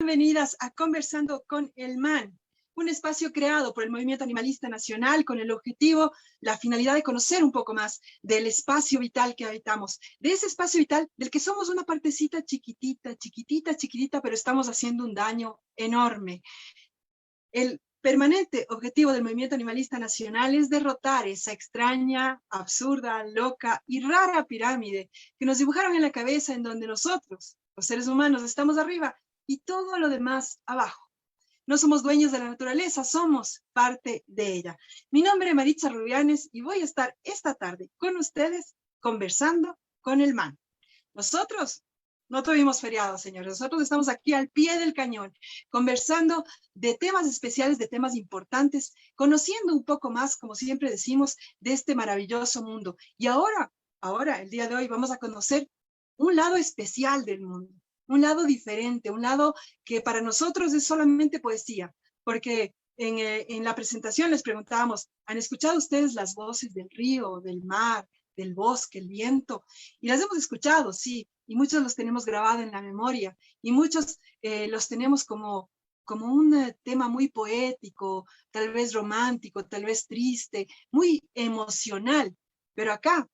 bienvenidas a Conversando con el MAN, un espacio creado por el Movimiento Animalista Nacional con el objetivo, la finalidad de conocer un poco más del espacio vital que habitamos, de ese espacio vital del que somos una partecita chiquitita, chiquitita, chiquitita, pero estamos haciendo un daño enorme. El permanente objetivo del Movimiento Animalista Nacional es derrotar esa extraña, absurda, loca y rara pirámide que nos dibujaron en la cabeza, en donde nosotros, los seres humanos, estamos arriba y todo lo demás abajo. No somos dueños de la naturaleza, somos parte de ella. Mi nombre es Maritza Rubianes y voy a estar esta tarde con ustedes conversando con el MAN. Nosotros no tuvimos feriado, señores. Nosotros estamos aquí al pie del cañón, conversando de temas especiales, de temas importantes, conociendo un poco más, como siempre decimos, de este maravilloso mundo. Y ahora, el día de hoy, vamos a conocer un lado especial del mundo, un lado diferente, un lado que para nosotros es solamente poesía, porque en la presentación les preguntábamos, ¿han escuchado ustedes las voces del río, del mar, del bosque, el viento? Y las hemos escuchado, sí, y muchos los tenemos grabados en la memoria, y muchos los tenemos como un tema muy poético, tal vez romántico, tal vez triste, muy emocional. Pero acá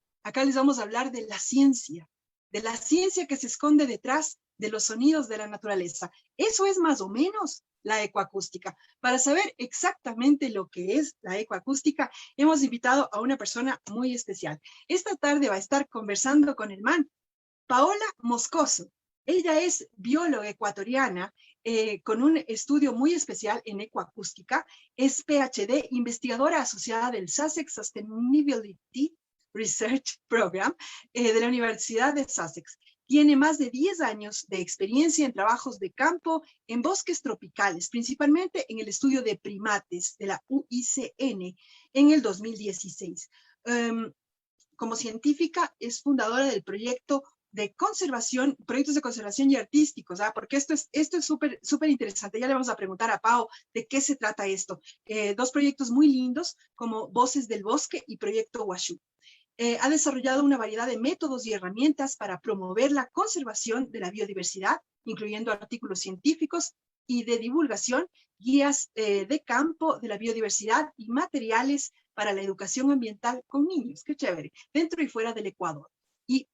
les vamos a hablar de la ciencia que se esconde detrás de los sonidos de la naturaleza. Eso es más o menos la ecoacústica. Para saber exactamente lo que es la ecoacústica, hemos invitado a una persona muy especial. Esta tarde va a estar conversando con el MAN, Paola Moscoso. Ella es bióloga ecuatoriana con un estudio muy especial en ecoacústica. Es PhD, investigadora asociada del Sussex Sustainability Research Program de la Universidad de Sussex. Tiene más de 10 años de experiencia en trabajos de campo en bosques tropicales, principalmente en el estudio de primates de la UICN en el 2016. Como científica es fundadora del proyecto de conservación, proyectos de conservación y artísticos, porque esto es súper interesante. Ya le vamos a preguntar a Pao de qué se trata esto. Dos proyectos muy lindos como Voces del Bosque y Proyecto Washu. Ha desarrollado una variedad de métodos y herramientas para promover la conservación de la biodiversidad, incluyendo artículos científicos y de divulgación, guías de campo de la biodiversidad y materiales para la educación ambiental con niños. ¡Qué chévere! Dentro y fuera del Ecuador. Y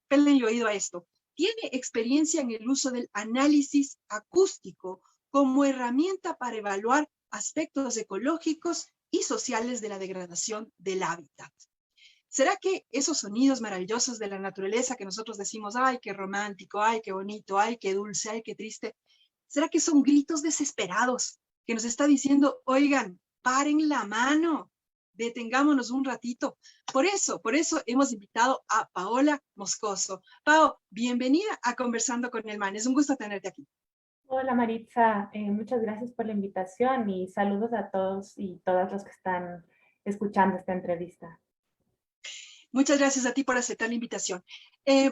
pélenle oído a esto. Tiene experiencia en el uso del análisis acústico como herramienta para evaluar aspectos ecológicos y sociales de la degradación del hábitat. ¿Será que esos sonidos maravillosos de la naturaleza que nosotros decimos, ay, qué romántico, ay, qué bonito, ay, qué dulce, ay, qué triste, será que son gritos desesperados que nos está diciendo, oigan, paren la mano, detengámonos un ratito? Por eso hemos invitado a Paola Moscoso. Pao, bienvenida a Conversando con el MAN. Es un gusto tenerte aquí. Hola Maritza, muchas gracias por la invitación y saludos a todos y todas los que están escuchando esta entrevista. Muchas gracias a ti por aceptar la invitación.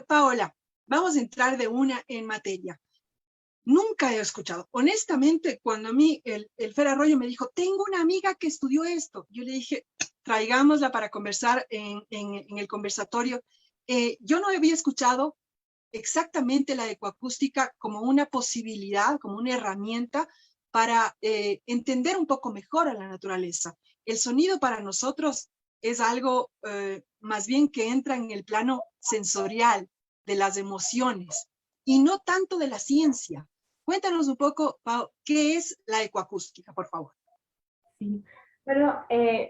Paola, vamos a entrar de una en materia. Nunca he escuchado, honestamente, cuando a mí el Fer Arroyo me dijo, tengo una amiga que estudió esto, yo le dije, traigámosla para conversar en el conversatorio. Yo no había escuchado exactamente la ecoacústica como una posibilidad, como una herramienta para entender un poco mejor a la naturaleza. El sonido para nosotros es algo más bien que entra en el plano sensorial de las emociones y no tanto de la ciencia. Cuéntanos un poco, Pau, ¿qué es la ecoacústica, por favor? Sí, bueno,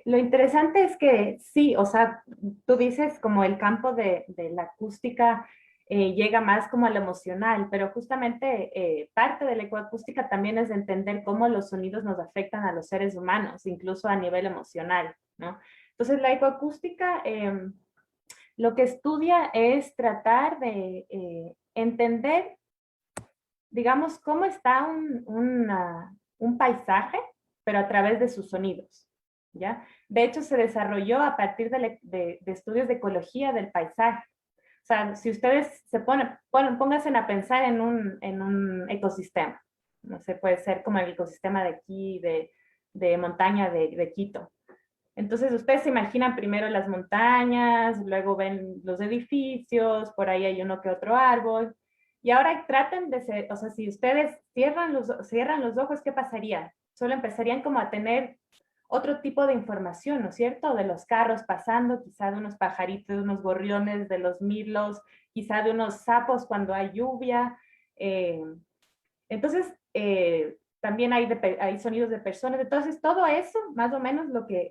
lo interesante es que sí, o sea, tú dices como el campo de la acústica llega más como a lo emocional, pero justamente parte de la ecoacústica también es de entender cómo los sonidos nos afectan a los seres humanos, incluso a nivel emocional, ¿no? Entonces, la ecoacústica lo que estudia es tratar de entender, digamos, cómo está un paisaje, pero a través de sus sonidos, ¿ya? De hecho, se desarrolló a partir de estudios de ecología del paisaje. O sea, si ustedes se pónganse a pensar en un ecosistema. No sé, puede ser como el ecosistema de aquí, de montaña de Quito. Entonces, ustedes se imaginan primero las montañas, luego ven los edificios, por ahí hay uno que otro árbol, Y ahora traten de ser, o sea, si ustedes cierran los ojos, ¿qué pasaría? Solo empezarían como a tener otro tipo de información, ¿no es cierto? De los carros pasando, quizá de unos pajaritos, de unos gorriones, de los mirlos, quizá de unos sapos cuando hay lluvia. Eh, entonces, también hay sonidos de personas. Entonces, todo eso, más o menos lo que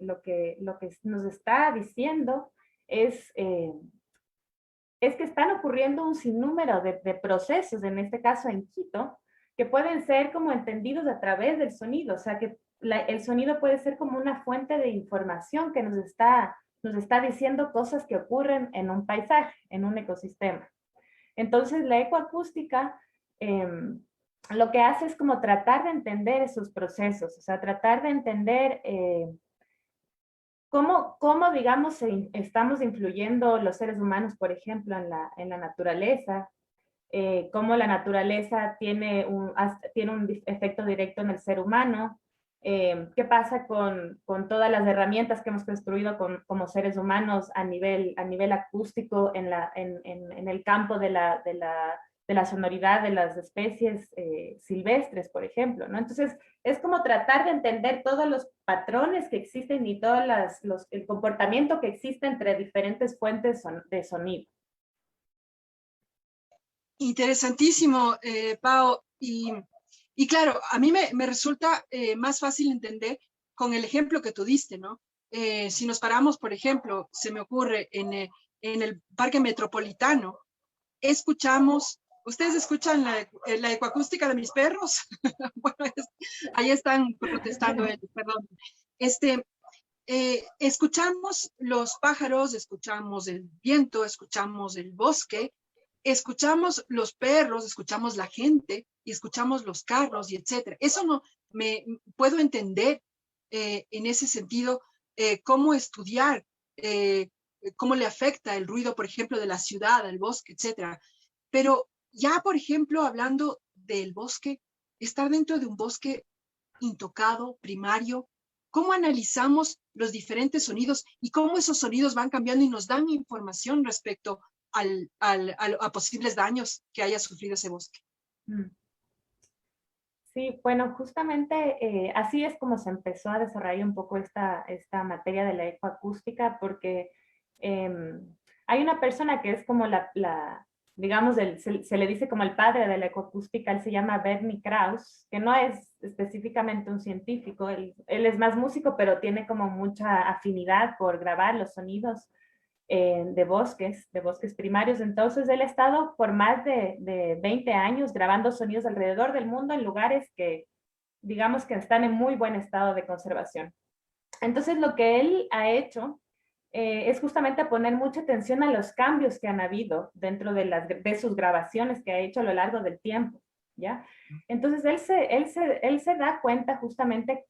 nos está diciendo es, es que están ocurriendo un sinnúmero de procesos, en este caso en Quito, que pueden ser como entendidos a través del sonido. O sea, que el sonido puede ser como una fuente de información que nos está diciendo cosas que ocurren en un paisaje, en un ecosistema. Entonces, la ecoacústica lo que hace es como tratar de entender esos procesos, o sea, tratar de entender cómo, digamos, estamos influyendo los seres humanos, por ejemplo, en la naturaleza, cómo la naturaleza tiene un efecto directo en el ser humano, qué pasa con todas las herramientas que hemos construido como seres humanos a nivel acústico en el campo de la sonoridad de las especies silvestres, por ejemplo, ¿no? Entonces, es como tratar de entender todos los patrones que existen y todo el comportamiento que existe entre diferentes fuentes de sonido. Interesantísimo, Pao. Y claro, a mí me resulta más fácil entender con el ejemplo que tú diste, ¿no? Si nos paramos, por ejemplo, se me ocurre en el Parque Metropolitano, escuchamos, ¿ustedes escuchan la ecoacústica de mis perros? Bueno, ahí están protestando ellos, perdón. Escuchamos los pájaros, escuchamos el viento, escuchamos el bosque, escuchamos los perros, escuchamos la gente y escuchamos los carros y etcétera. Eso no me puedo entender en ese sentido cómo estudiar, cómo le afecta el ruido, por ejemplo, de la ciudad, al bosque, etcétera. Pero ya, por ejemplo, hablando del bosque, estar dentro de un bosque intocado, primario, cómo analizamos los diferentes sonidos y cómo esos sonidos van cambiando y nos dan información respecto a posibles daños que haya sufrido ese bosque. Sí, bueno, justamente así es como se empezó a desarrollar un poco esta materia de la ecoacústica, porque hay una persona que es como digamos, se le dice como el padre de la ecoacústica. Él se llama Bernie Krause, que no es específicamente un científico, él es más músico, pero tiene como mucha afinidad por grabar los sonidos de bosques primarios. Entonces, él ha estado por más de 20 años grabando sonidos alrededor del mundo en lugares que, digamos, que están en muy buen estado de conservación. Entonces, lo que él ha hecho es justamente poner mucha atención a los cambios que han habido dentro de sus grabaciones que ha hecho a lo largo del tiempo, ¿ya? Entonces, él se da cuenta justamente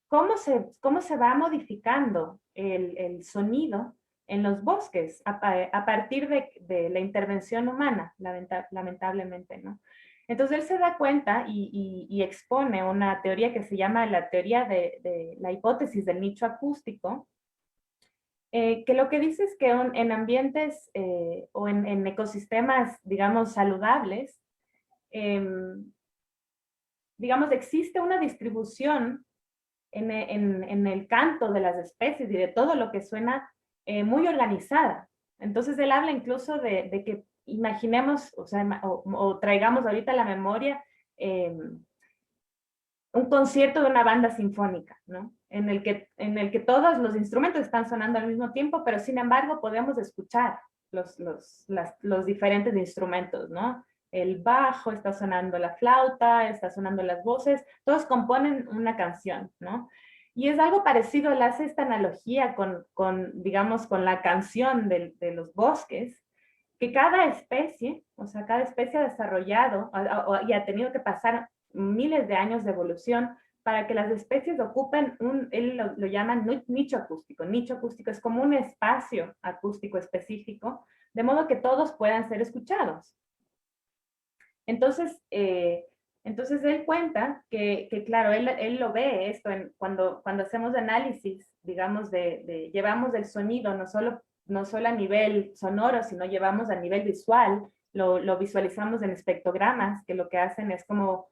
cómo se va modificando el sonido en los bosques a partir de la intervención humana, lamentablemente, ¿no? Entonces él se da cuenta y expone una teoría que se llama la teoría de la hipótesis del nicho acústico, que lo que dice es que en ambientes o en ecosistemas, digamos, saludables, digamos, existe una distribución en el canto de las especies y de todo lo que suena muy organizada. Entonces él habla incluso de que imaginemos, o sea, o traigamos ahorita a la memoria un concierto de una banda sinfónica, ¿no? En el que todos los instrumentos están sonando al mismo tiempo, pero sin embargo podemos escuchar los diferentes instrumentos, ¿no? El bajo, está sonando la flauta, está sonando las voces, todos componen una canción, ¿no? Y es algo parecido, él hace esta analogía digamos, con la canción de los bosques, que cada especie, o sea, cada especie ha desarrollado y ha tenido que pasar miles de años de evolución para que las especies ocupen él lo llama nicho acústico. Nicho acústico es como un espacio acústico específico, de modo que todos puedan ser escuchados. Entonces él cuenta que claro, él lo ve esto cuando hacemos análisis, digamos, llevamos el sonido no solo a nivel sonoro, sino llevamos a nivel visual lo visualizamos en espectrogramas, que lo que hacen es como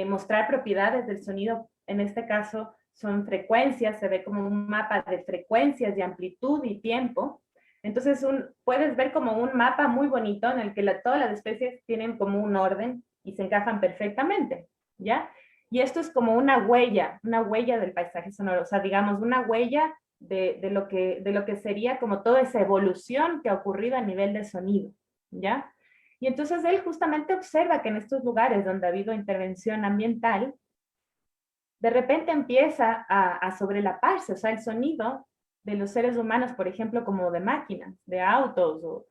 mostrar propiedades del sonido. En este caso son frecuencias, se ve como un mapa de frecuencias, de amplitud y tiempo. Entonces puedes ver como un mapa muy bonito en el que todas las especies tienen como un orden y se encajan perfectamente, ¿ya? Y esto es como una huella del paisaje sonoro, o sea, digamos, una huella de lo que sería como toda esa evolución que ha ocurrido a nivel de sonido, ¿ya? Y entonces él justamente observa que en estos lugares donde ha habido intervención ambiental, de repente empieza a sobrelaparse, o sea, el sonido de los seres humanos, por ejemplo, como de máquinas, de autos, o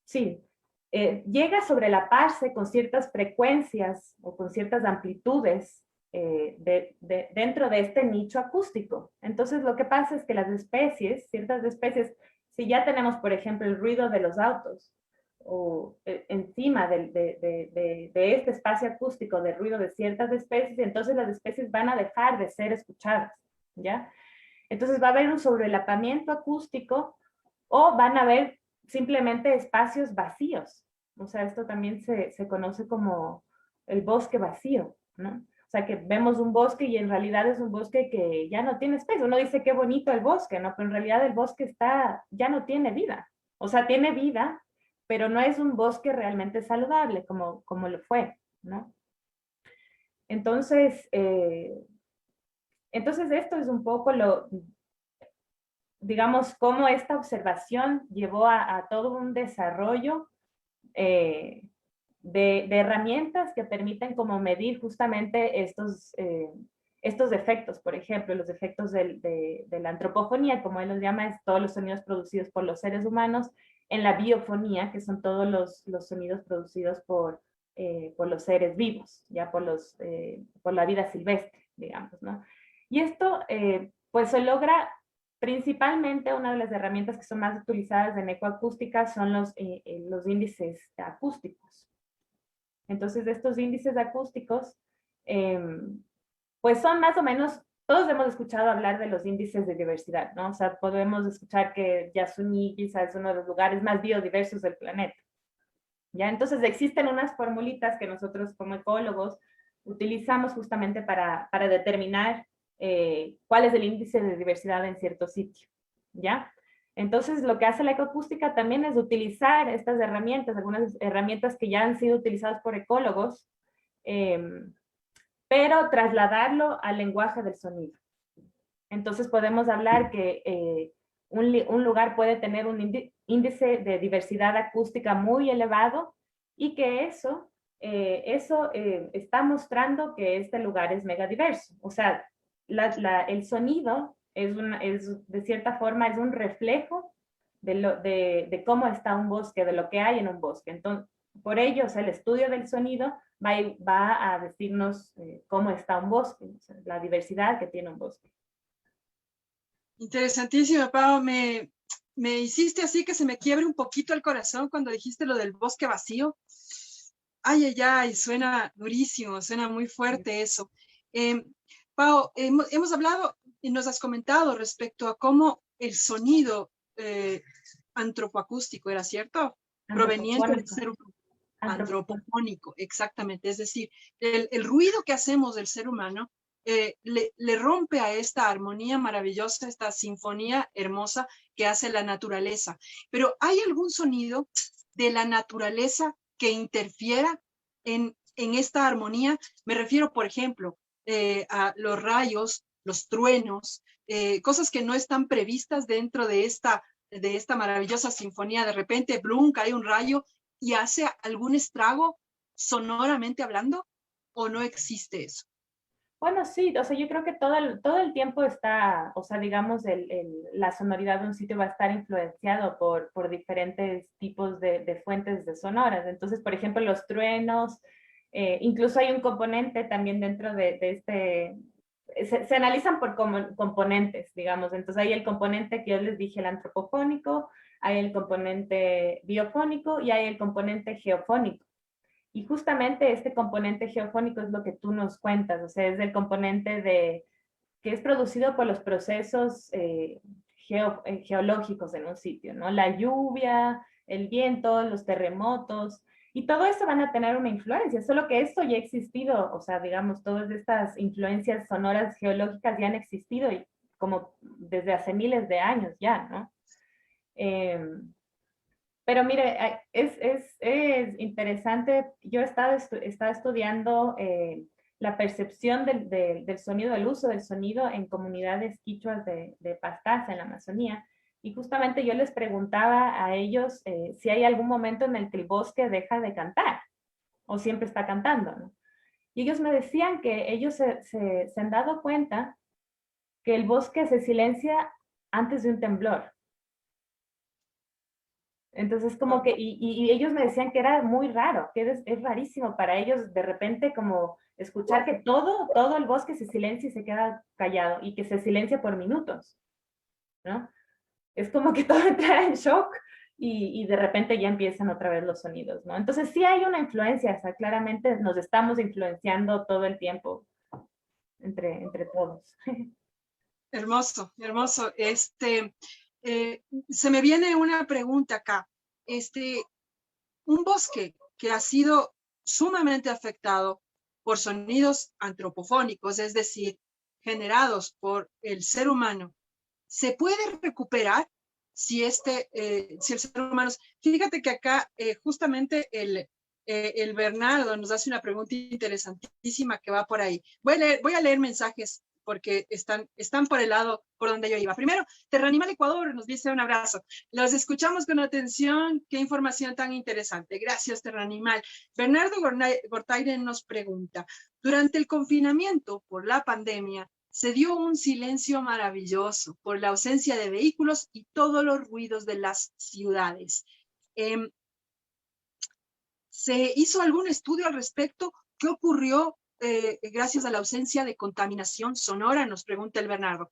sí, llega a sobrelaparse con ciertas frecuencias o con ciertas amplitudes dentro de este nicho acústico. Entonces, lo que pasa es que las especies, ciertas especies, si ya tenemos, por ejemplo, el ruido de los autos, o encima de este espacio acústico de ruido de ciertas especies, entonces las especies van a dejar de ser escuchadas, ¿ya? Entonces va a haber un sobrelapamiento acústico o van a haber simplemente espacios vacíos. O sea, esto también se conoce como el bosque vacío, ¿no? O sea, que vemos un bosque y en realidad es un bosque que ya no tiene especies. Uno dice qué bonito el bosque, ¿no? Pero en realidad el bosque ya no tiene vida. O sea, tiene vida, pero no es un bosque realmente saludable como lo fue, ¿no? Entonces, entonces esto es un poco digamos, cómo esta observación llevó a todo un desarrollo de herramientas que permiten como medir justamente estos efectos. Por ejemplo, los efectos de la antropofonía, como él los llama, es todos los sonidos producidos por los seres humanos, en la biofonía, que son todos los sonidos producidos por los seres vivos, ya por la vida silvestre, digamos, ¿no? Y esto, pues se logra principalmente. Una de las herramientas que son más utilizadas en ecoacústica son los índices acústicos. Entonces, estos índices acústicos, pues son más o menos, todos hemos escuchado hablar de los índices de diversidad, ¿no? O sea, podemos escuchar que Yasuní quizás es uno de los lugares más biodiversos del planeta. ¿Ya? Entonces, existen unas formulitas que nosotros como ecólogos utilizamos justamente para determinar cuál es el índice de diversidad en cierto sitio, ¿ya? Entonces, lo que hace la ecoacústica también es utilizar estas herramientas, algunas herramientas que ya han sido utilizadas por ecólogos, pero trasladarlo al lenguaje del sonido. Entonces, podemos hablar que un lugar puede tener un índice de diversidad acústica muy elevado y que eso está mostrando que este lugar es megadiverso. O sea, el sonido de cierta forma es un reflejo de cómo está un bosque, de lo que hay en un bosque. Entonces, por ello, o sea, el estudio del sonido va a decirnos cómo está un bosque, o sea, la diversidad que tiene un bosque. Interesantísimo, Pau. Me hiciste así que se me quiebre un poquito el corazón cuando dijiste lo del bosque vacío. Ay, ay, ay, suena durísimo, suena muy fuerte eso. Pau, hemos hablado y nos has comentado respecto a cómo el sonido antropoacústico, ¿era cierto? Proveniente del ser humano. Antropofónico, exactamente. Es decir, el ruido que hacemos del ser humano le rompe a esta armonía maravillosa, esta sinfonía hermosa que hace la naturaleza. Pero ¿hay algún sonido de la naturaleza que interfiera en esta armonía? Me refiero, por ejemplo, a los rayos, los truenos, cosas que no están previstas dentro de esta maravillosa sinfonía. De repente, blum, cae un rayo y hace algún estrago sonoramente hablando, ¿o no existe eso? Bueno, sí, o sea, yo creo que todo el tiempo está, o sea, digamos, la sonoridad de un sitio va a estar influenciado por diferentes tipos de fuentes de sonoras. Entonces, por ejemplo, los truenos, incluso hay un componente también dentro de este, se analizan por componentes, digamos. Entonces, hay el componente que yo les dije, el antropofónico, hay el componente biofónico y hay el componente geofónico. Y justamente este componente geofónico es lo que tú nos cuentas, o sea, es el componente que es producido por los procesos geológicos en un sitio, ¿no? La lluvia, el viento, los terremotos, y todo eso van a tener una influencia, solo que esto ya ha existido, o sea, digamos, todas estas influencias sonoras geológicas ya han existido y como desde hace miles de años ya, ¿no? Pero mire, es interesante, yo he estado estudiando la percepción del sonido, el uso del sonido en comunidades quichuas de Pastaza, en la Amazonía, y justamente yo les preguntaba a ellos si hay algún momento en el que el bosque deja de cantar, o siempre está cantando, ¿no? Y ellos me decían que ellos se han dado cuenta que el bosque se silencia antes de un temblor. Entonces, como que, y ellos me decían que era muy raro, que es rarísimo para ellos de repente como escuchar que todo el bosque se silencia y se queda callado, y que se silencia por minutos, ¿no? Es como que todo entra en shock y de repente ya empiezan otra vez los sonidos, ¿no? Entonces sí hay una influencia, o sea, claramente nos estamos influenciando todo el tiempo entre todos. Hermoso, hermoso. Se me viene una pregunta acá. Un bosque que ha sido sumamente afectado por sonidos antropofónicos, es decir, generados por el ser humano, ¿se puede recuperar si si el ser humano... Fíjate que acá justamente el Bernardo nos hace una pregunta interesantísima que va por ahí. Voy a leer mensajes porque están por el lado por donde yo iba. Primero, Terranimal Ecuador nos dice un abrazo. Los escuchamos con atención. Qué información tan interesante. Gracias, Terranimal. Bernardo Gortaire nos pregunta, durante el confinamiento por la pandemia, se dio un silencio maravilloso por la ausencia de vehículos y todos los ruidos de las ciudades. ¿Se hizo algún estudio al respecto? ¿Qué ocurrió gracias a la ausencia de contaminación sonora? Nos pregunta el Bernardo.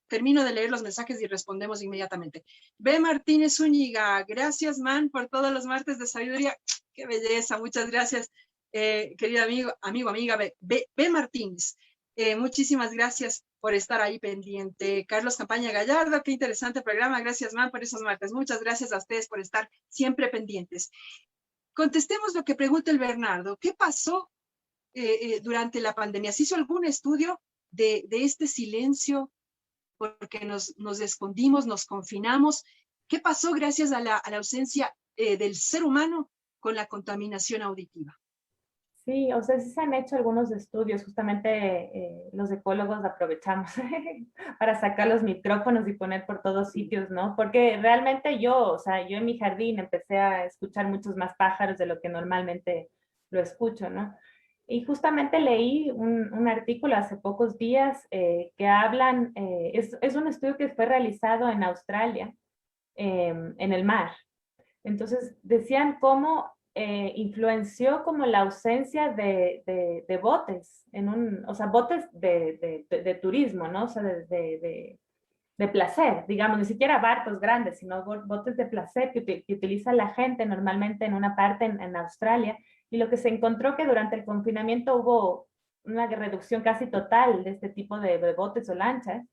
Termino de leer los mensajes y respondemos inmediatamente. B. Martínez Zúñiga, gracias, man, por todos los martes de sabiduría. Qué belleza, muchas gracias, querido amiga B. Martínez. Muchísimas gracias por estar ahí pendiente. Carlos Campaña Gallardo, qué interesante programa. Gracias, man, por esos martes. Muchas gracias a ustedes por estar siempre pendientes. Contestemos lo que pregunta el Bernardo. ¿Qué pasó durante la pandemia? ¿Se hizo algún estudio de este silencio porque nos escondimos, nos confinamos? ¿Qué pasó gracias a la ausencia del ser humano con la contaminación auditiva? Sí, o sea, sí se han hecho algunos estudios, justamente los ecólogos aprovechamos para sacar los micrófonos y poner por todos sitios, ¿no? Porque realmente yo en mi jardín empecé a escuchar muchos más pájaros de lo que normalmente lo escucho, ¿no? Y justamente leí un artículo hace pocos días que hablan, es un estudio que fue realizado en Australia, en el mar. Entonces decían cómo influenció como la ausencia de botes, o sea, botes de turismo, ¿no? O sea, de placer, digamos, ni siquiera barcos grandes, sino botes de placer que utiliza la gente normalmente en una parte en Australia. Y lo que se encontró que durante el confinamiento hubo una reducción casi total de este tipo de botes o lanchas,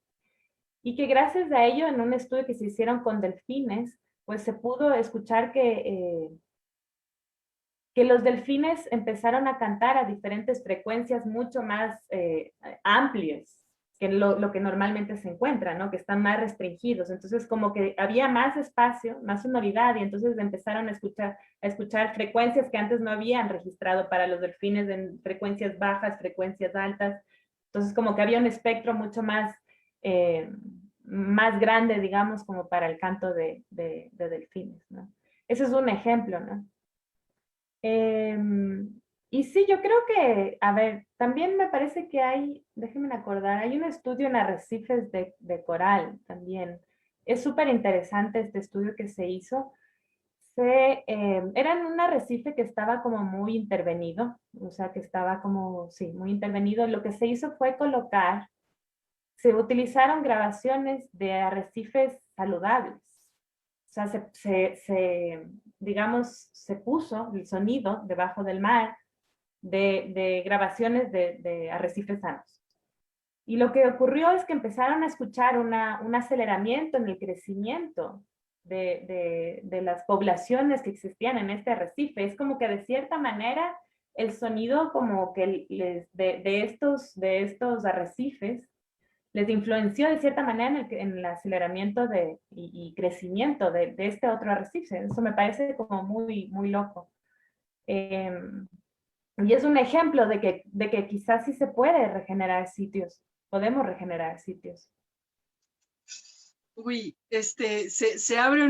y que gracias a ello, en un estudio que se hicieron con delfines, pues se pudo escuchar que los delfines empezaron a cantar a diferentes frecuencias mucho más amplias que lo que normalmente se encuentra, ¿no? Que están más restringidos. Entonces, como que había más espacio, más sonoridad, y entonces empezaron a escuchar frecuencias que antes no habían registrado para los delfines, en frecuencias bajas, frecuencias altas. Entonces, como que había un espectro mucho más grande, digamos, como para el canto de delfines, ¿no? Ese es un ejemplo, ¿no? Y sí, yo creo que, a ver, también me parece que déjenme acordar, hay un estudio en arrecifes de coral también. Es súper interesante este estudio que se hizo. Era en un arrecife que estaba como muy intervenido, o sea, que estaba como, sí, muy intervenido. Lo que se hizo fue se utilizaron grabaciones de arrecifes saludables. O sea, digamos, se puso el sonido debajo del mar de grabaciones de arrecifes sanos. Y lo que ocurrió es que empezaron a escuchar un aceleramiento en el crecimiento de las poblaciones que existían en este arrecife. Es como que de cierta manera el sonido como que de estos arrecifes les influenció de cierta manera en el aceleramiento y crecimiento de este otro arrecife. Eso me parece como muy, muy loco. Y es un ejemplo de que quizás sí se puede regenerar sitios, podemos regenerar sitios. Uy, se abre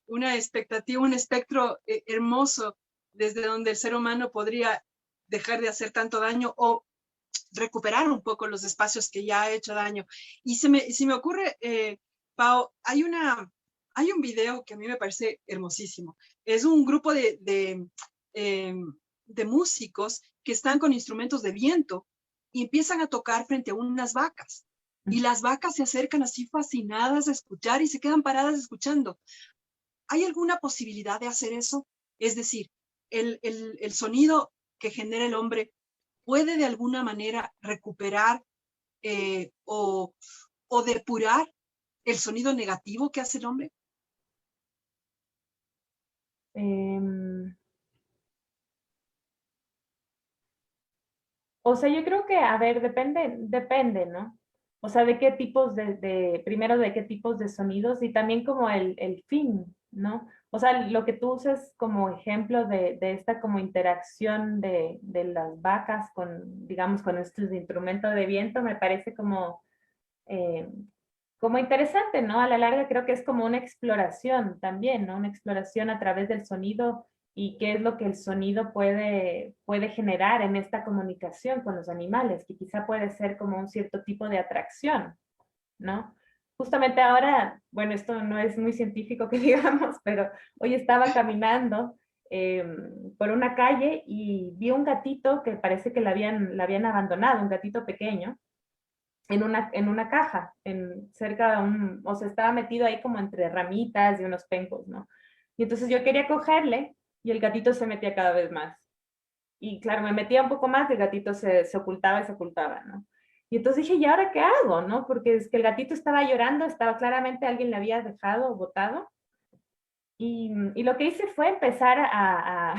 una expectativa, un espectro hermoso desde donde el ser humano podría dejar de hacer tanto daño o recuperar un poco los espacios que ya ha hecho daño. Y se me ocurre, Pau, hay un video que a mí me parece hermosísimo. Es un grupo de músicos que están con instrumentos de viento y empiezan a tocar frente a unas vacas. Y las vacas se acercan así fascinadas a escuchar y se quedan paradas escuchando. ¿Hay alguna posibilidad de hacer eso? Es decir, el sonido que genera el hombre puede de alguna manera recuperar o depurar el sonido negativo que hace el hombre. O sea, yo creo que, a ver, depende, ¿no? O sea, de qué tipos primero de qué tipos de sonidos y también como el fin, ¿no? O sea, lo que tú usas como ejemplo de esta como interacción de las vacas con, digamos, con estos instrumentos de viento, me parece eh, como interesante, ¿no? A la larga creo que es como una exploración también, ¿no? Una exploración a través del sonido y qué es lo que el sonido puede generar en esta comunicación con los animales, que quizá puede ser como un cierto tipo de atracción, ¿no? Justamente ahora, bueno, esto no es muy científico que digamos, pero hoy estaba caminando por una calle y vi un gatito que parece que la habían abandonado, un gatito pequeño, en una caja, cerca de o sea, estaba metido ahí como entre ramitas y unos pencos, ¿no? Y entonces yo quería cogerle y el gatito se metía cada vez más. Y claro, me metía un poco más y el gatito se ocultaba y se ocultaba, ¿no? Y entonces dije, ¿y ahora qué hago, no? Porque es que el gatito estaba llorando, estaba claramente alguien le había dejado o botado. Y lo que hice fue empezar a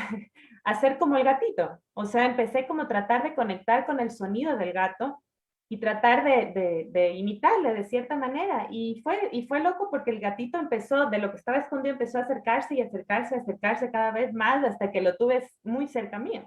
hacer como el gatito. O sea, empecé como a tratar de conectar con el sonido del gato y tratar de imitarle de cierta manera. Y fue loco porque el gatito empezó, de lo que estaba escondido, empezó a acercarse y acercarse cada vez más hasta que lo tuve muy cerca mío.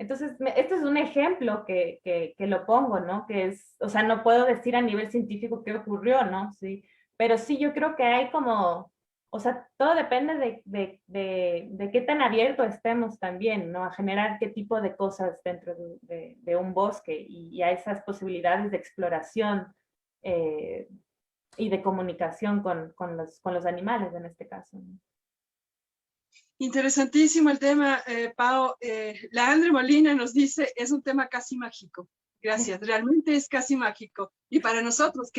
Entonces, este es un ejemplo que lo pongo, ¿no? Que es, o sea, no puedo decir a nivel científico qué ocurrió, ¿no? Sí, pero sí yo creo que hay como, o sea, todo depende de qué tan abierto estemos también, ¿no? A generar qué tipo de cosas dentro de un bosque y a esas posibilidades de exploración y de comunicación con los animales en este caso, ¿no? Interesantísimo el tema, Pau. La Andre Molina nos dice, es un tema casi mágico. Gracias, realmente es casi mágico. Y para nosotros,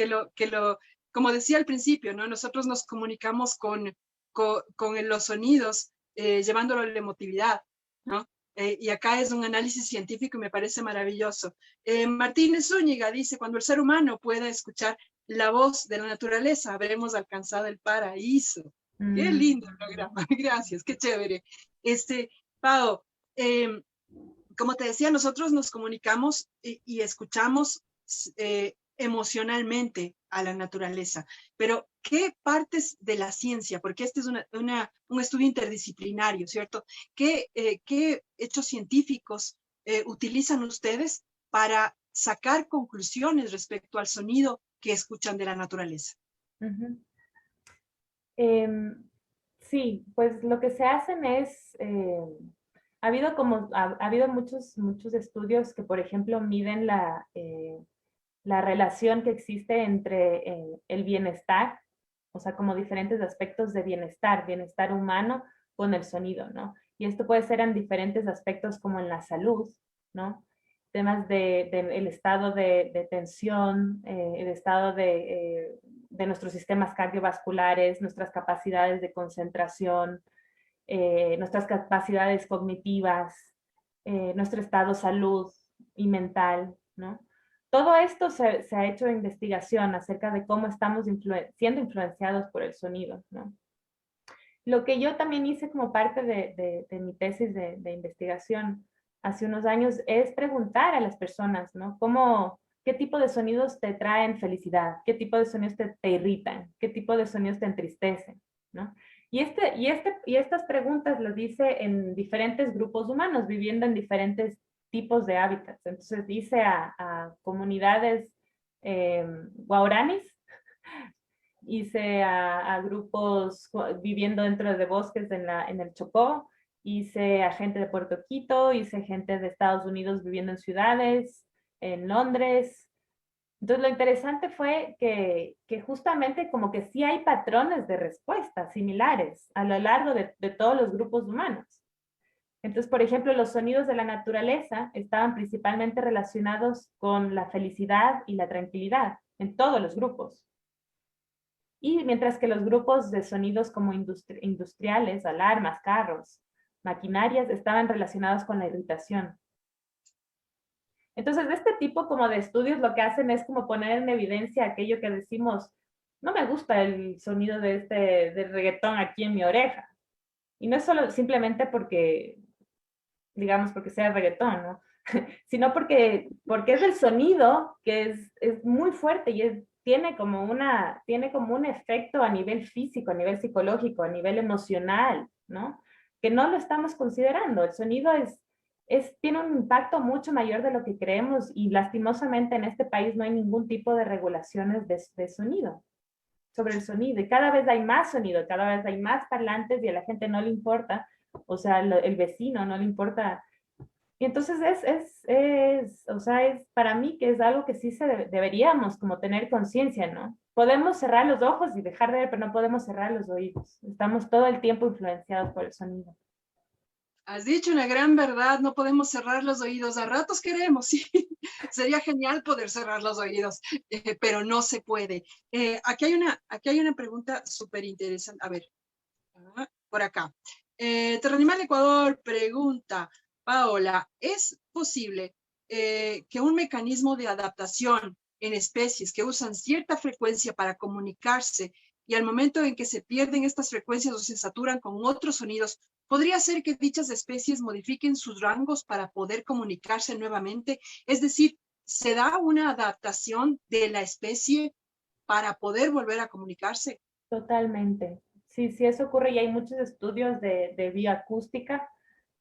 como decía al principio, ¿no? Nosotros nos comunicamos con los sonidos, llevándolo a la emotividad, ¿no? Y acá es un análisis científico y me parece maravilloso. Martínez Zúñiga dice, cuando el ser humano pueda escuchar la voz de la naturaleza, habremos alcanzado el paraíso. Qué lindo el programa, gracias, qué chévere. Pau, como te decía, nosotros nos comunicamos y escuchamos emocionalmente a la naturaleza, pero ¿qué partes de la ciencia? Porque este es un estudio interdisciplinario, ¿cierto? ¿Qué hechos científicos utilizan ustedes para sacar conclusiones respecto al sonido que escuchan de la naturaleza? Uh-huh. Sí, pues lo que se hacen es, ha habido muchos estudios que, por ejemplo, miden la relación que existe entre el bienestar, o sea, como diferentes aspectos de bienestar humano con el sonido, ¿no? Y esto puede ser en diferentes aspectos como en la salud, ¿no? Temas el estado de tensión, el estado de nuestros sistemas cardiovasculares, nuestras capacidades de concentración, nuestras capacidades cognitivas, nuestro estado de salud y mental, ¿no? Todo esto se ha hecho investigación acerca de cómo estamos siendo influenciados por el sonido, ¿no? Lo que yo también hice como parte de mi tesis de investigación hace unos años es preguntar a las personas, ¿no? ¿Qué tipo de sonidos te traen felicidad? ¿Qué tipo de sonidos te irritan? ¿Qué tipo de sonidos te entristecen? ¿No? Y estas preguntas las hice en diferentes grupos humanos, viviendo en diferentes tipos de hábitats. Entonces hice a comunidades guaraníes, hice a grupos viviendo dentro de bosques en el Chocó, hice a gente de Puerto Quito, hice gente de Estados Unidos viviendo en ciudades, en Londres. Entonces lo interesante fue que justamente como que sí hay patrones de respuesta similares a lo largo de todos los grupos humanos. Entonces, por ejemplo, los sonidos de la naturaleza estaban principalmente relacionados con la felicidad y la tranquilidad en todos los grupos. Y mientras que los grupos de sonidos como industriales, alarmas, carros, maquinarias, estaban relacionados con la irritación. Entonces, de este tipo como de estudios lo que hacen es como poner en evidencia aquello que decimos, no me gusta el sonido del reggaetón aquí en mi oreja. Y no es solo simplemente porque, digamos, porque sea reggaetón, ¿no? Sino porque es el sonido que es muy fuerte y tiene como un efecto a nivel físico, a nivel psicológico, a nivel emocional, ¿no? Que no lo estamos considerando. El sonido tiene un impacto mucho mayor de lo que creemos y lastimosamente en este país no hay ningún tipo de regulaciones de sonido, sobre el sonido. Y cada vez hay más sonido, cada vez hay más parlantes y a la gente no le importa, o sea, el vecino no le importa. Y entonces o sea, es para mí que es algo que sí deberíamos como tener conciencia, ¿no? Podemos cerrar los ojos y dejar de ver, pero no podemos cerrar los oídos. Estamos todo el tiempo influenciados por el sonido. Has dicho una gran verdad, no podemos cerrar los oídos. A ratos queremos, sí. Sería genial poder cerrar los oídos, pero no se puede. Aquí hay una pregunta súper interesante. A ver, por acá. Terranimal Ecuador pregunta, Paola, ¿es posible que un mecanismo de adaptación en especies que usan cierta frecuencia para comunicarse y al momento en que se pierden estas frecuencias o se saturan con otros sonidos, podría ser que dichas especies modifiquen sus rangos para poder comunicarse nuevamente? Es decir, ¿se da una adaptación de la especie para poder volver a comunicarse? Totalmente. Sí, sí, eso ocurre y hay muchos estudios de bioacústica,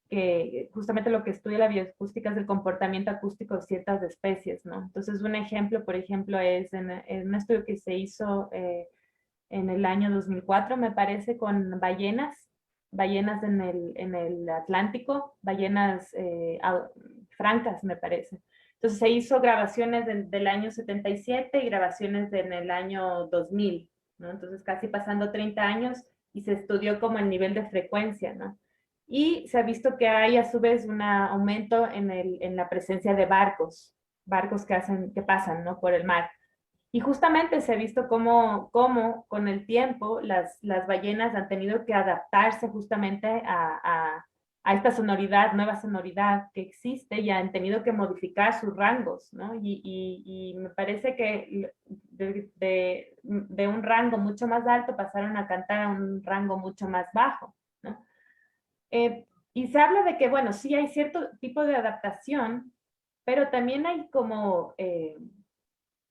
que justamente lo que estudia la bioacústica es el comportamiento acústico de ciertas especies, ¿no? Entonces, un ejemplo, por ejemplo, es en un estudio que se hizo en el año 2004, me parece, con ballenas en el Atlántico, ballenas francas, me parece. Entonces, se hizo grabaciones del año 77 y grabaciones en el año 2000, ¿no? Entonces, casi pasando 30 años y se estudió como el nivel de frecuencia, ¿no? Y se ha visto que hay a su vez un aumento en la presencia de barcos que pasan, ¿no? Por el mar. Y justamente se ha visto cómo con el tiempo las ballenas han tenido que adaptarse justamente a esta sonoridad, nueva sonoridad que existe y han tenido que modificar sus rangos, ¿no? Y me parece que de un rango mucho más alto pasaron a cantar a un rango mucho más bajo, ¿no? Y se habla de que, bueno, sí hay cierto tipo de adaptación, pero también hay como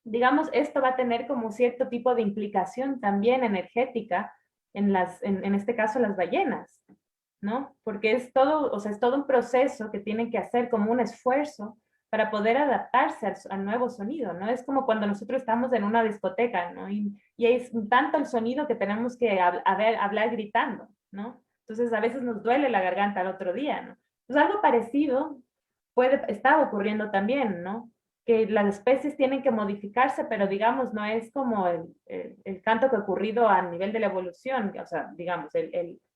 digamos, esto va a tener como cierto tipo de implicación también energética en este caso las ballenas, ¿no? Porque es todo, o sea, es todo un proceso que tienen que hacer como un esfuerzo para poder adaptarse al nuevo sonido, ¿no? Es como cuando nosotros estamos en una discoteca, ¿no? Y es tanto el sonido que tenemos que hablar gritando, ¿no? Entonces a veces nos duele la garganta al otro día, ¿no? Pues algo parecido está ocurriendo también, ¿no? Que las especies tienen que modificarse, pero digamos, no es como el canto que ha ocurrido a nivel de la evolución, o sea, digamos,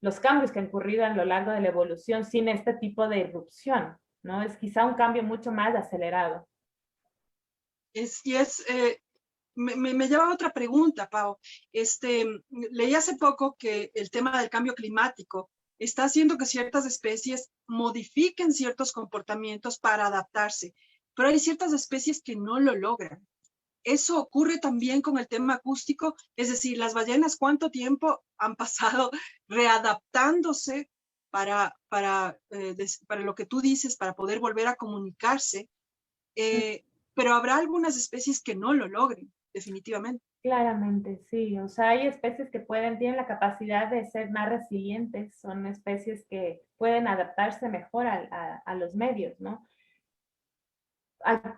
los cambios que han ocurrido a lo largo de la evolución sin este tipo de irrupción, ¿no? Es quizá un cambio mucho más acelerado. Me lleva a otra pregunta, Pau. Leí hace poco que el tema del cambio climático está haciendo que ciertas especies modifiquen ciertos comportamientos para adaptarse. pero hay ciertas especies que no lo logran. Eso ocurre también con el tema acústico, es decir, las ballenas, ¿cuánto tiempo han pasado readaptándose para lo que tú dices, para poder volver a comunicarse? Pero habrá algunas especies que no lo logren, definitivamente. Claramente, sí. O sea, hay especies que tienen la capacidad de ser más resilientes, son especies que pueden adaptarse mejor a los medios, ¿no?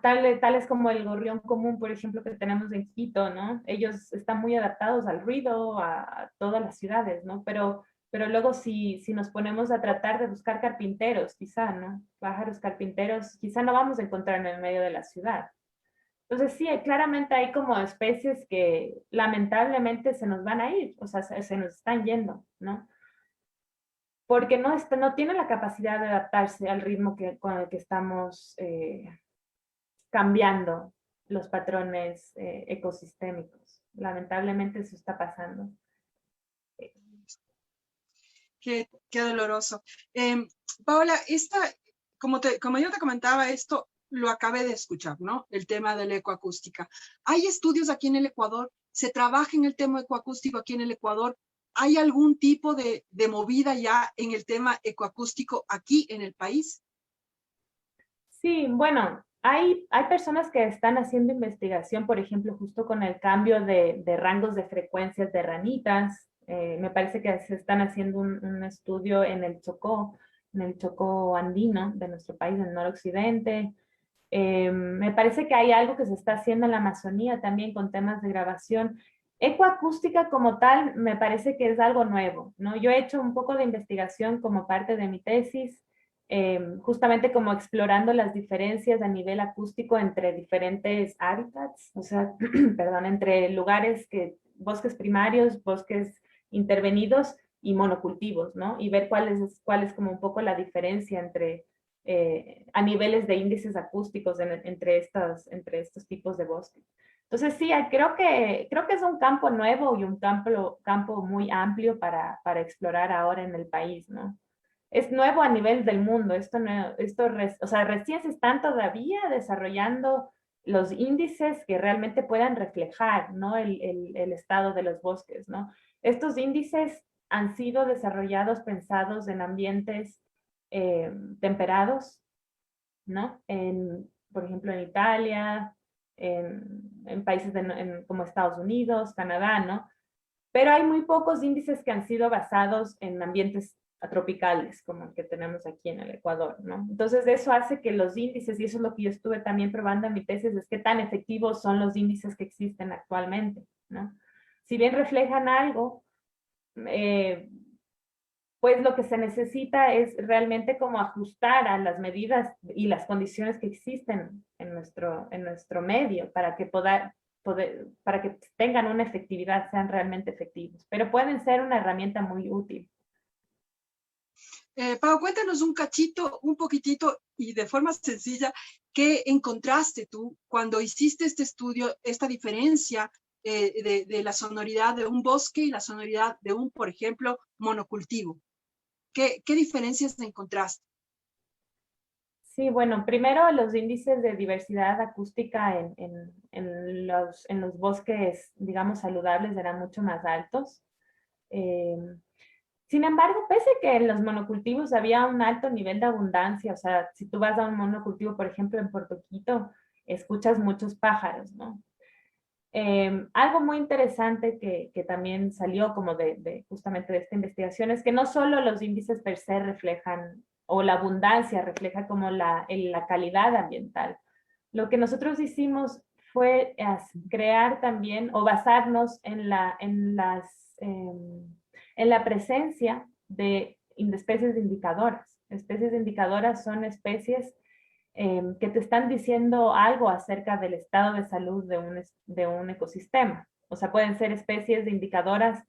Tales como el gorrión común, por ejemplo, que tenemos en Quito, ¿no? Ellos están muy adaptados al ruido, a todas las ciudades, ¿no? Pero luego si nos ponemos a tratar de buscar carpinteros, quizá, ¿no? Pájaros carpinteros, quizá no vamos a encontrar en el medio de la ciudad. Entonces sí, claramente hay como especies que lamentablemente se nos van a ir, o sea, se nos están yendo, ¿no? Porque no tienen la capacidad de adaptarse al ritmo con el que estamos cambiando los patrones ecosistémicos. Lamentablemente eso está pasando. Qué doloroso. Paola, como yo te comentaba, esto lo acabé de escuchar, ¿no? El tema de la ecoacústica. ¿Hay estudios aquí en el Ecuador? ¿Se trabaja en el tema ecoacústico aquí en el Ecuador? ¿Hay algún tipo de movida ya en el tema ecoacústico aquí en el país? Sí, bueno, hay personas que están haciendo investigación, por ejemplo, justo con el cambio de rangos de frecuencias de ranitas. Me parece que se están haciendo un estudio en el Chocó andino de nuestro país, en el noroccidente. Me parece que hay algo que se está haciendo en la Amazonía también con temas de grabación. Ecoacústica como tal, me parece que es algo nuevo, ¿no? Yo he hecho un poco de investigación como parte de mi tesis, justamente como explorando las diferencias a nivel acústico entre diferentes hábitats, o sea, perdón, entre lugares bosques primarios, bosques intervenidos y monocultivos, ¿no? Y ver cuál es como un poco la diferencia a niveles de índices acústicos entre estos tipos de bosques. Entonces sí, creo que es un campo nuevo y un campo muy amplio para explorar ahora en el país, ¿no? Es nuevo a nivel del mundo, o sea, recién se están todavía desarrollando los índices que realmente puedan reflejar, ¿no? El estado de los bosques, ¿no? Estos índices han sido desarrollados pensados en ambientes temperados, ¿no? Por ejemplo, en Italia, en países como Estados Unidos, Canadá, ¿no? Pero hay muy pocos índices que han sido basados en ambientes tropicales, como el que tenemos aquí en el Ecuador, ¿no? Entonces, eso hace que los índices, y eso es lo que yo estuve también probando en mi tesis, es qué tan efectivos son los índices que existen actualmente, ¿no? Si bien reflejan algo, pues lo que se necesita es realmente como ajustar a las medidas y las condiciones que existen en nuestro medio para que para que tengan una efectividad, sean realmente efectivos. Pero pueden ser una herramienta muy útil. Pau, cuéntanos un cachito, un poquitito y de forma sencilla, ¿qué encontraste tú cuando hiciste este estudio, esta diferencia de la sonoridad de un bosque y la sonoridad de un, por ejemplo, monocultivo? ¿Qué diferencias encontraste? Sí, bueno, primero los índices de diversidad acústica en los bosques, digamos, saludables eran mucho más altos. Eh, Sin embargo, pese a que en los monocultivos había un alto nivel de abundancia, o sea, si tú vas a un monocultivo, por ejemplo, en Puerto Quito, escuchas muchos pájaros, ¿no? Algo muy interesante que también salió como justamente de esta investigación es que no solo los índices per se reflejan, o la abundancia refleja como la calidad ambiental. Lo que nosotros hicimos fue crear también o basarnos en la presencia de especies indicadoras. Especies indicadoras son especies que te están diciendo algo acerca del estado de salud de un ecosistema. O sea, pueden ser especies de indicadoras,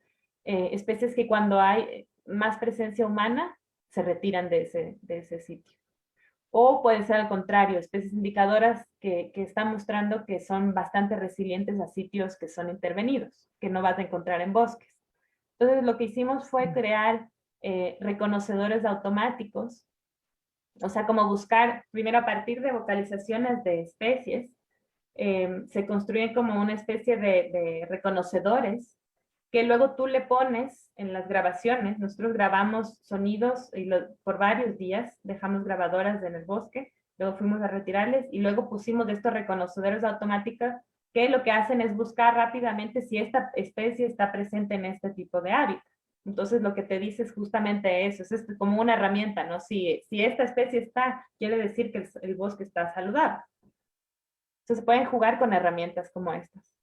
especies que cuando hay más presencia humana se retiran de ese sitio. O puede ser al contrario, especies indicadoras que están mostrando que son bastante resilientes a sitios que son intervenidos, que no vas a encontrar en bosques. Entonces, lo que hicimos fue crear reconocedores automáticos o sea, como buscar, primero a partir de vocalizaciones de especies, se construyen como una especie de reconocedores que luego tú le pones en las grabaciones. Nosotros grabamos sonidos por varios días, dejamos grabadoras en el bosque, luego fuimos a retirarles y luego pusimos estos reconocedores automáticos que lo que hacen es buscar rápidamente si esta especie está presente en este tipo de hábitat. Entonces lo que te dice es justamente eso, es como una herramienta, ¿no? Si esta especie está, quiere decir que el bosque está saludable. Entonces se pueden jugar con herramientas como estas.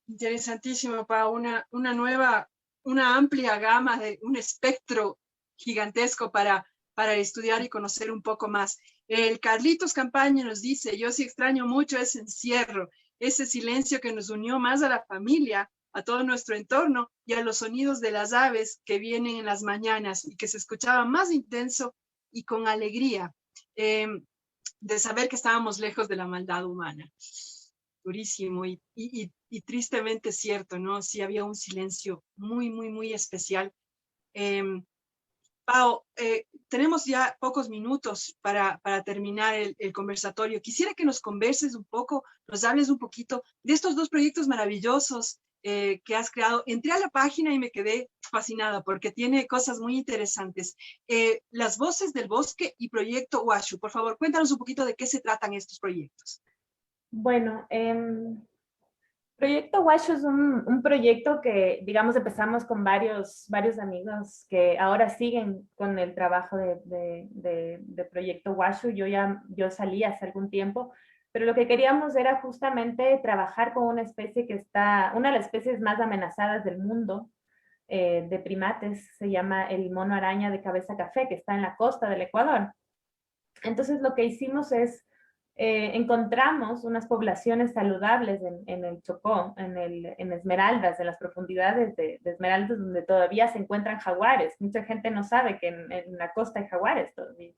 Interesantísimo, Pau, una amplia gama, un espectro gigantesco para estudiar y conocer un poco más. El Carlitos Campaña nos dice, yo sí extraño mucho ese encierro, ese silencio que nos unió más a la familia, a todo nuestro entorno y a los sonidos de las aves que vienen en las mañanas y que se escuchaban más intenso y con alegría de saber que estábamos lejos de la maldad humana. Durísimo y tristemente cierto, ¿no? Sí había un silencio muy, muy, muy especial. Pau, tenemos ya pocos minutos para terminar el conversatorio. Quisiera que nos converses un poco, nos hables un poquito de estos dos proyectos maravillosos que has creado. Entré a la página y me quedé fascinada porque tiene cosas muy interesantes. Las Voces del Bosque y Proyecto Washu. Por favor, cuéntanos un poquito de qué se tratan estos proyectos. Bueno, Proyecto Washu es un proyecto que, digamos, empezamos con varios amigos que ahora siguen con el trabajo de Proyecto Washu. Yo salí hace algún tiempo, pero lo que queríamos era justamente trabajar con una especie que está, una de las especies más amenazadas del mundo, de primates, se llama el mono araña de cabeza café, que está en la costa del Ecuador. Entonces lo que hicimos es, encontramos unas poblaciones saludables en el Chocó, en Esmeraldas, en las profundidades de Esmeraldas, donde todavía se encuentran jaguares. Mucha gente no sabe que en la costa hay jaguares todavía.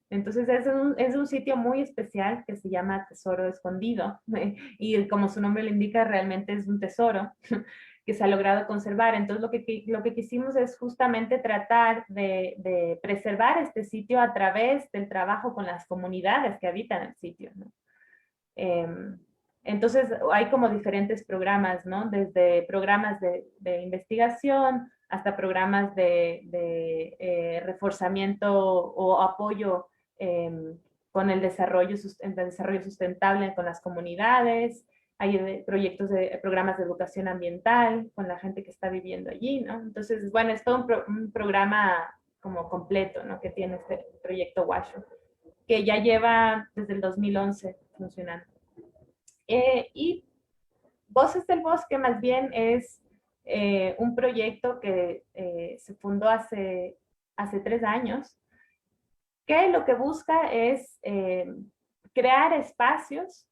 Entonces es un sitio muy especial que se llama Tesoro Escondido y como su nombre le indica, realmente es un tesoro que se ha logrado conservar. Entonces lo que quisimos es justamente tratar de preservar este sitio a través del trabajo con las comunidades que habitan el sitio, ¿no? Entonces hay como diferentes programas, ¿no? Desde programas de investigación hasta programas de reforzamiento o apoyo con el desarrollo sustentable con las comunidades. Hay programas de educación ambiental con la gente que está viviendo allí, ¿no? Entonces, bueno, es todo un programa como completo, ¿no? Que tiene este proyecto Washu, que ya lleva desde el 2011 funcionando. Y Voces del Bosque más bien es un proyecto que se fundó hace 3 años, que lo que busca es crear espacios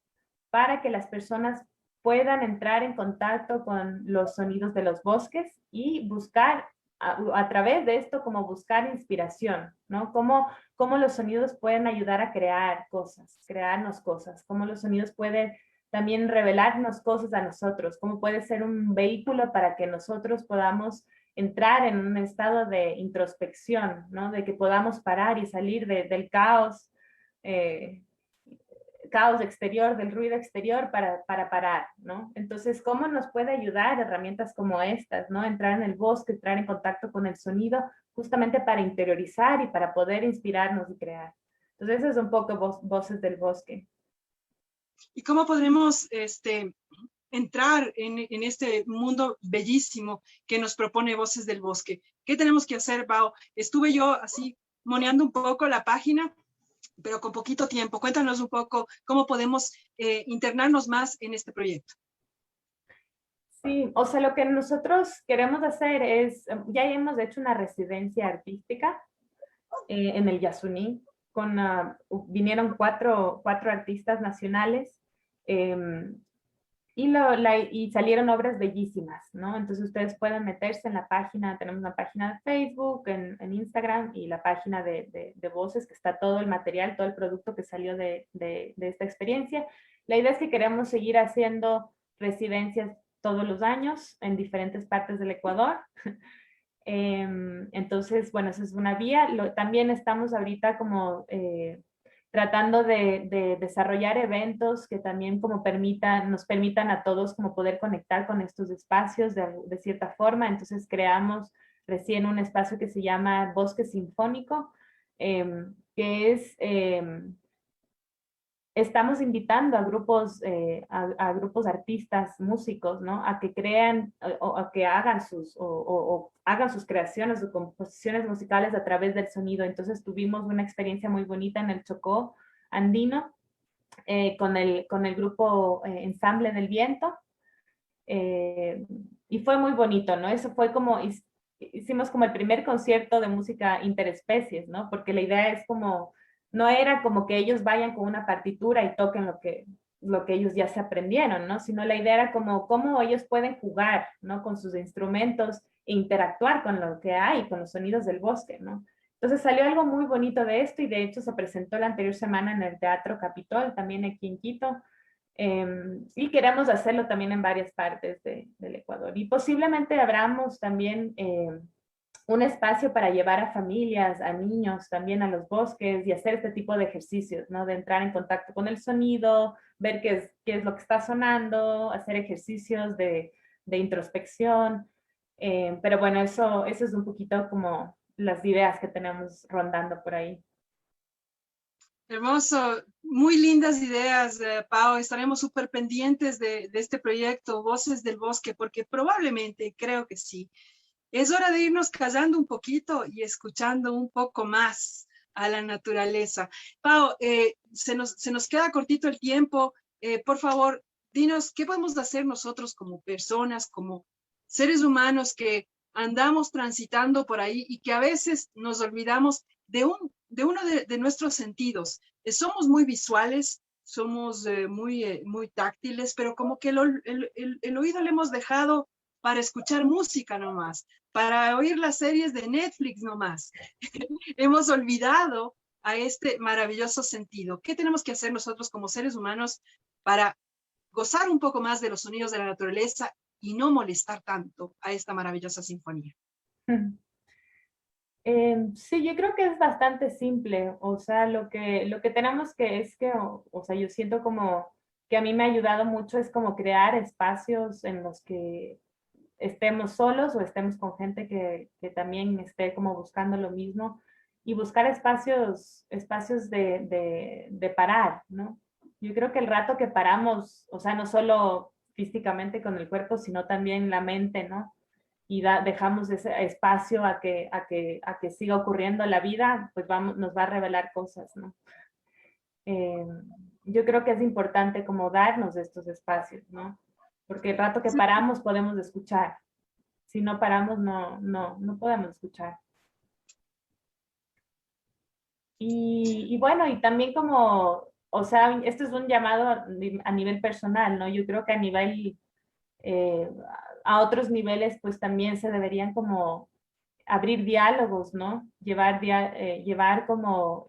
para que las personas puedan entrar en contacto con los sonidos de los bosques y buscar a través de esto como buscar inspiración, ¿no? Cómo los sonidos pueden ayudar a crear cosas, crearnos cosas, cómo los sonidos pueden también revelarnos cosas a nosotros, cómo puede ser un vehículo para que nosotros podamos entrar en un estado de introspección, ¿no? De que podamos parar y salir del caos, caos exterior, del ruido exterior para parar, ¿no? Entonces, ¿cómo nos puede ayudar herramientas como estas, ¿no? Entrar en el bosque, entrar en contacto con el sonido, justamente para interiorizar y para poder inspirarnos y crear. Entonces, eso es un poco Voces del Bosque. ¿Y cómo podremos entrar en este mundo bellísimo que nos propone Voces del Bosque? ¿Qué tenemos que hacer, Pau? Estuve yo así moneando un poco la página, pero con poquito tiempo. Cuéntanos un poco cómo podemos internarnos más en este proyecto. Sí, o sea, lo que nosotros queremos hacer es, ya hemos hecho una residencia artística en el Yasuní, vinieron cuatro artistas nacionales y salieron obras bellísimas, ¿no? Entonces ustedes pueden meterse en la página, tenemos una página de Facebook, en Instagram y la página de Voces, que está todo el material, todo el producto que salió de esta experiencia. La idea es que queremos seguir haciendo residencias todos los años en diferentes partes del Ecuador. Entonces, bueno, esa es una vía. También estamos ahorita como tratando de desarrollar eventos que también como nos permitan a todos como poder conectar con estos espacios de cierta forma. Entonces creamos recién un espacio que se llama Bosque Sinfónico, que es estamos invitando a grupos, a grupos artistas, músicos, ¿no? A que crean o a que hagan o hagan sus creaciones o composiciones musicales a través del sonido. Entonces tuvimos una experiencia muy bonita en el Chocó andino con el grupo Ensamble del Viento. Y fue muy bonito, ¿no? Eso fue como, hicimos como el primer concierto de música interespecies, ¿no? Porque la idea es como, no era como que ellos vayan con una partitura y toquen lo que ellos ya se aprendieron, ¿no? Sino la idea era como cómo ellos pueden jugar, ¿no? Con sus instrumentos e interactuar con lo que hay, con los sonidos del bosque, ¿no? Entonces salió algo muy bonito de esto y de hecho se presentó la anterior semana en el Teatro Capitol, también aquí en Quito. Y queremos hacerlo también en varias partes del Ecuador. Y posiblemente abramos también un espacio para llevar a familias, a niños también a los bosques y hacer este tipo de ejercicios, ¿no? De entrar en contacto con el sonido, ver qué es lo que está sonando, hacer ejercicios de introspección. Pero bueno, eso es un poquito como las ideas que tenemos rondando por ahí. Hermoso, muy lindas ideas, Pau. Estaremos súper pendientes de este proyecto, Voces del Bosque, porque probablemente, creo que sí, es hora de irnos callando un poquito y escuchando un poco más a la naturaleza. Pau, se nos queda cortito el tiempo. Por favor, dinos, ¿qué podemos hacer nosotros como personas, como seres humanos que andamos transitando por ahí y que a veces nos olvidamos de uno de nuestros sentidos? Somos muy visuales, somos muy táctiles, pero como que el oído le hemos dejado para escuchar música nomás, para oír las series de Netflix nomás. Hemos olvidado a este maravilloso sentido. ¿Qué tenemos que hacer nosotros como seres humanos para gozar un poco más de los sonidos de la naturaleza y no molestar tanto a esta maravillosa sinfonía? Sí, yo creo que es bastante simple, o sea, lo que tenemos que es que, o sea, yo siento como que a mí me ha ayudado mucho es como crear espacios en los que estemos solos o estemos con gente que también esté como buscando lo mismo y buscar espacios de parar, ¿no? Yo creo que el rato que paramos, o sea, no solo físicamente con el cuerpo, sino también la mente, ¿no? Y dejamos ese espacio a que siga ocurriendo la vida, pues nos va a revelar cosas, ¿no? Eh, yo creo que es importante como darnos estos espacios, ¿no? Porque el rato que paramos podemos escuchar. Si no paramos, no podemos escuchar. Y bueno, y también como, o sea, esto es un llamado a nivel personal, ¿no? Yo creo que a nivel, eh, a otros niveles, pues también se deberían como abrir diálogos, ¿no? Llevar como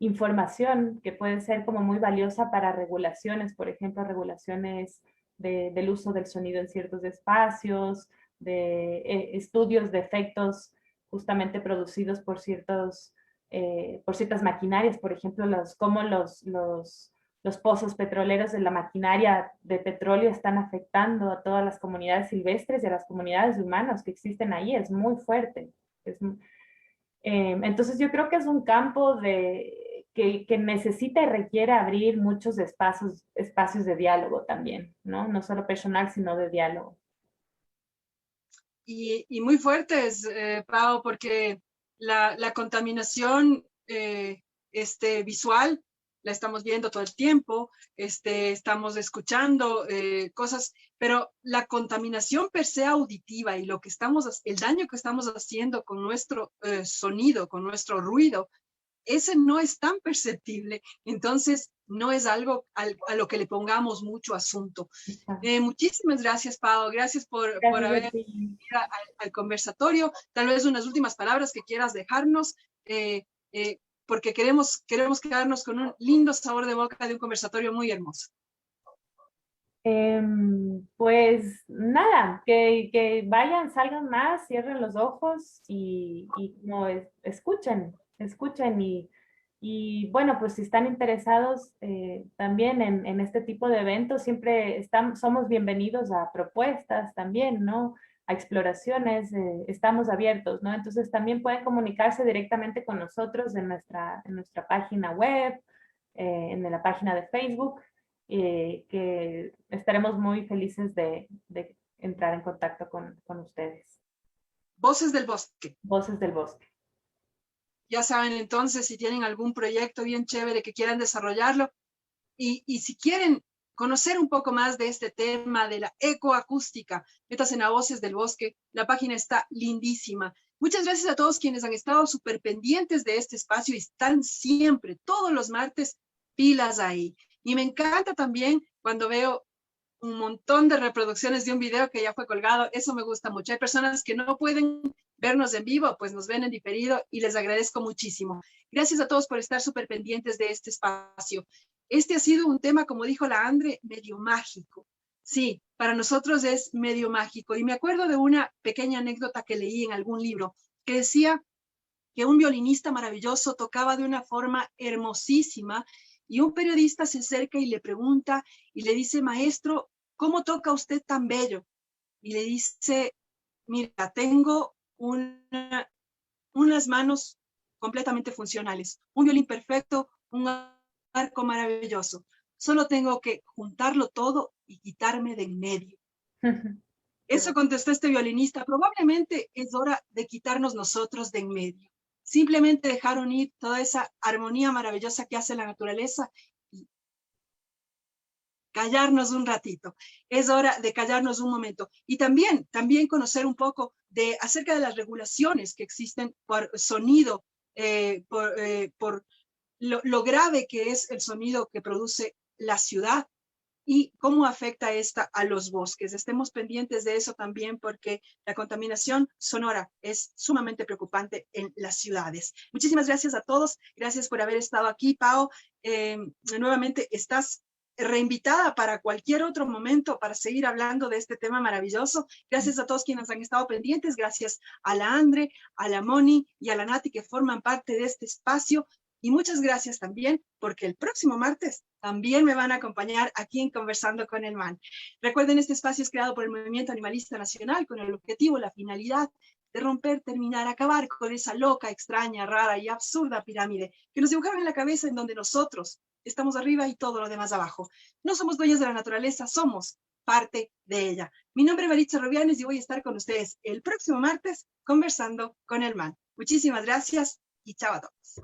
información que puede ser como muy valiosa para regulaciones, por ejemplo, regulaciones del uso del sonido en ciertos espacios, de estudios de efectos justamente producidos por ciertas maquinarias, por ejemplo, cómo los pozos petroleros de la maquinaria de petróleo están afectando a todas las comunidades silvestres y a las comunidades humanas que existen ahí. Es muy fuerte. Entonces yo creo que es un campo que necesita y requiere abrir muchos espacios de diálogo también, ¿no? No solo personal, sino de diálogo. Y muy fuertes, Pau, porque la contaminación visual la estamos viendo todo el tiempo, estamos escuchando cosas, pero la contaminación per se auditiva y el daño que estamos haciendo con nuestro sonido, con nuestro ruido, ese no es tan perceptible, entonces no es algo a lo que le pongamos mucho asunto. Muchísimas gracias, Pau, gracias por haber venido al conversatorio. Tal vez unas últimas palabras que quieras dejarnos, porque queremos quedarnos con un lindo sabor de boca de un conversatorio muy hermoso. Pues nada, que vayan, salgan más, cierren los ojos y como escuchen, escuchen y bueno, pues si están interesados también en este tipo de eventos, siempre somos bienvenidos a propuestas también, ¿no? A exploraciones, estamos abiertos, ¿no? Entonces también pueden comunicarse directamente con nosotros en nuestra página web, en la página de Facebook, que estaremos muy felices de entrar en contacto con ustedes. Voces del Bosque. Voces del Bosque. Ya saben entonces si tienen algún proyecto bien chévere que quieran desarrollarlo y si quieren conocer un poco más de este tema de la ecoacústica, métanse a Voces del Bosque, la página está lindísima. Muchas gracias a todos quienes han estado súper pendientes de este espacio y están siempre, todos los martes, pilas ahí. Y me encanta también cuando veo un montón de reproducciones de un video que ya fue colgado, eso me gusta mucho. Hay personas que no pueden vernos en vivo, pues nos ven en diferido y les agradezco muchísimo. Gracias a todos por estar súper pendientes de este espacio. Este ha sido un tema, como dijo la Andre, medio mágico. Sí, para nosotros es medio mágico. Y me acuerdo de una pequeña anécdota que leí en algún libro que decía que un violinista maravilloso tocaba de una forma hermosísima y un periodista se acerca y le pregunta y le dice, maestro, ¿cómo toca usted tan bello? Y le dice, mira, tengo unas manos completamente funcionales, un violín perfecto, un arco maravilloso. Solo tengo que juntarlo todo y quitarme de en medio. Eso contestó este violinista. Probablemente es hora de quitarnos nosotros de en medio. Simplemente dejaron ir toda esa armonía maravillosa que hace la naturaleza y callarnos un ratito. Es hora de callarnos un momento. Y también conocer un poco acerca de las regulaciones que existen por sonido, por lo grave que es el sonido que produce la ciudad y cómo afecta esta a los bosques. Estemos pendientes de eso también porque la contaminación sonora es sumamente preocupante en las ciudades. Muchísimas gracias a todos. Gracias por haber estado aquí, Pao. Nuevamente estás reinvitada para cualquier otro momento para seguir hablando de este tema maravilloso. Gracias a todos quienes han estado pendientes. Gracias a la Andre, a la Moni y a la Nati que forman parte de este espacio. Y muchas gracias también, porque el próximo martes también me van a acompañar aquí en Conversando con el Man. Recuerden, este espacio es creado por el Movimiento Animalista Nacional con el objetivo, la finalidad de romper, terminar, acabar con esa loca, extraña, rara y absurda pirámide que nos dibujaron en la cabeza en donde nosotros estamos arriba y todo lo demás abajo. No somos dueños de la naturaleza, somos parte de ella. Mi nombre es Maritza Rubianes y voy a estar con ustedes el próximo martes conversando con el Man. Muchísimas gracias y chao a todos.